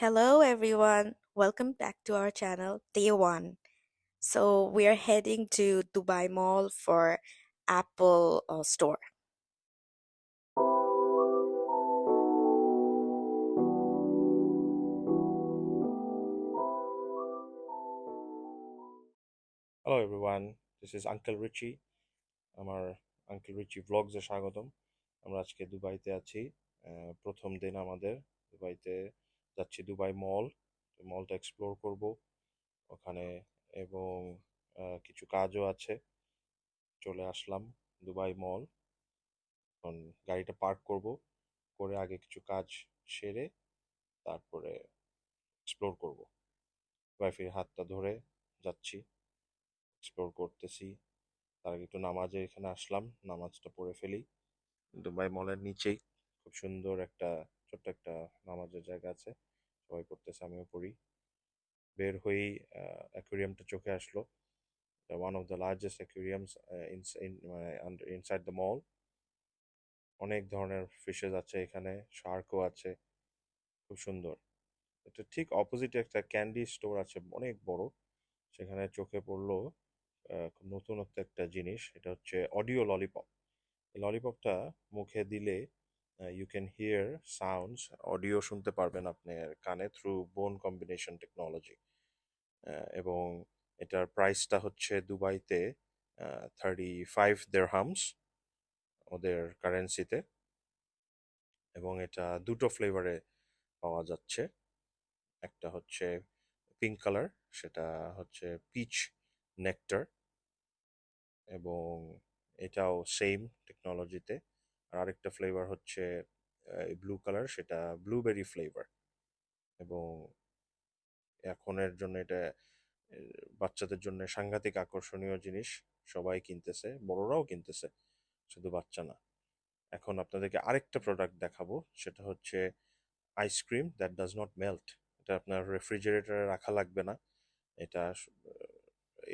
Hello, everyone. Welcome back to our channel, Day One. So, we are heading to Dubai Mall for Apple store. Hello everyone, this is uncle Richie. আমার uncle Richi ভ্লগসে স্বাগতম। আমরা আজকে দুবাইতে আছি। প্রথম দিন আমাদের দুবাইতে যাচ্ছি দুবাই মল। মলটা এক্সপ্লোর করব ওখানে, এবং কিছু কাজও আছে। চলে আসলাম দুবাই মল। এখন গাড়িটা পার্ক করব, করে আগে কিছু কাজ সেরে তারপরে এক্সপ্লোর করব। ওয়াইফের হাতটা ধরে যাচ্ছি, এক্সপ্লোর করতেছি। তার আগে একটু নামাজে এখানে আসলাম, নামাজটা পড়ে ফেলি। দুবাই মলের নিচেই খুব সুন্দর একটা ছোট্ট একটা নামাজের জায়গা আছে, সবাই পড়তেছে, আমিও পড়ি। বের হয়েই অ্যাকুরিয়ামটা চোখে আসলো। One of the largest aquariums inside the mall. অনেক ধরনের ফিশেস আছে এখানে, শার্কও আছে, খুব সুন্দর। এটা ঠিক অপোজিটে একটা ক্যান্ডি স্টোর আছে অনেক বড়, সেখানে চোখে পড়লো খুব নতুনত্ব একটা জিনিস। এটা হচ্ছে অডিও ললিপপ। এই ললিপপটা মুখে দিলে you can hear sounds, audio শুনতে পারবেন আপনার কানে থ্রু বোন কম্বিনেশন টেকনোলজি। এবং এটার প্রাইসটা হচ্ছে দুবাইতে 35 দিরহামস ওদের কারেন্সিতে, এবং এটা দুটো ফ্লেভারে পাওয়া যাচ্ছে। একটা হচ্ছে পিঙ্ক কালার, সেটা হচ্ছে পিচ নেকটার, এবং এটাও সেম টেকনোলজিতে। আর আরেকটা ফ্লেভার হচ্ছে ব্লু কালার, সেটা ব্লুবেরি ফ্লেভার। এবং এখনের জন্য এটা বাচ্চাদের জন্য সাংঘাতিক আকর্ষণীয় জিনিস, সবাই কিনতেছে, বড়রাও কিনতেছে, শুধু বাচ্চা না। এখন আপনাদেরকে আরেকটা প্রোডাক্ট দেখাবো, সেটা হচ্ছে ice cream that does not melt. এটা আপনার রেফ্রিজারেটরে রাখা লাগবে না। এটা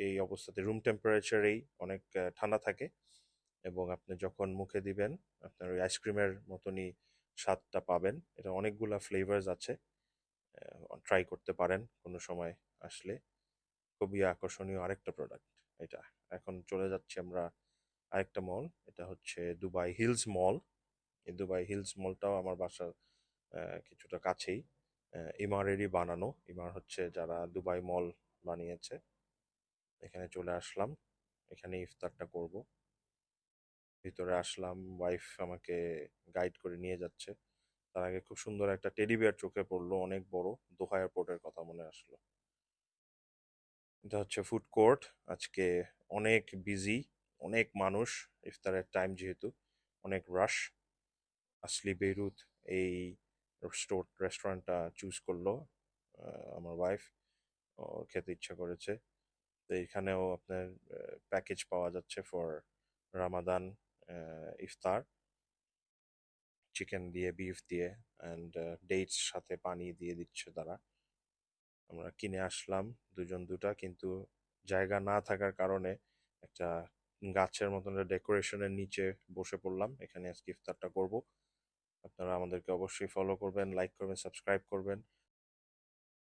এই অবস্থাতে রুম টেম্পারেচারেই অনেক ঠান্ডা থাকে, এবং আপনি যখন মুখে দিবেন আপনার ওই আইসক্রিমের মতনই স্বাদটা পাবেন। এটা অনেকগুলা ফ্লেভার্স আছে, ট্রাই করতে পারেন কোনো সময় আসলে। খুবই আকর্ষণীয় আরেকটা প্রোডাক্ট এটা। এখন চলে যাচ্ছি আমরা আরেকটা মল, এটা হচ্ছে দুবাই হিলস মল। এই দুবাই হিলস মলটাও আমার বাসার কিছুটা কাছেই। ইমারেরই বানানো, ইমার হচ্ছে যারা দুবাই মল বানিয়েছে। এখানে চলে আসলাম, এখানে ইফতারটা করব। ভিতরে আসলাম, ওয়াইফ আমাকে গাইড করে নিয়ে যাচ্ছে। তার আগে খুব সুন্দর একটা টেডি বিয়ার চোখে পড়লো, অনেক বড়। দোহা এয়ারপোর্টের কথা মনে আসলো। এটা হচ্ছে ফুড কোর্ট। আজকে অনেক বিজি, অনেক মানুষ, ইফতারের টাইম যেহেতু, অনেক রাশ। আসলি বেইরুত এই রেস্টুরেন্টটা চুজ করলো আমার ওয়াইফ, খেতে ইচ্ছা করেছে। তো এখানেও আপনার প্যাকেজ পাওয়া যাচ্ছে ফর রামাদান ইফতার, চিকেন দিয়ে, বিফ দিয়ে, অ্যান্ড ডেটস সাথে পানি দিয়ে দিচ্ছে তারা। আমরা কিনে আসলাম দুজন দুটা, কিন্তু জায়গা না থাকার কারণে একটা গাছের মতন ডেকোরেশনের নিচে বসে পড়লাম। এখানে আজকে ইফতারটা করব। আপনারা আমাদেরকে অবশ্যই ফলো করবেন, লাইক করবেন, সাবস্ক্রাইব করবেন।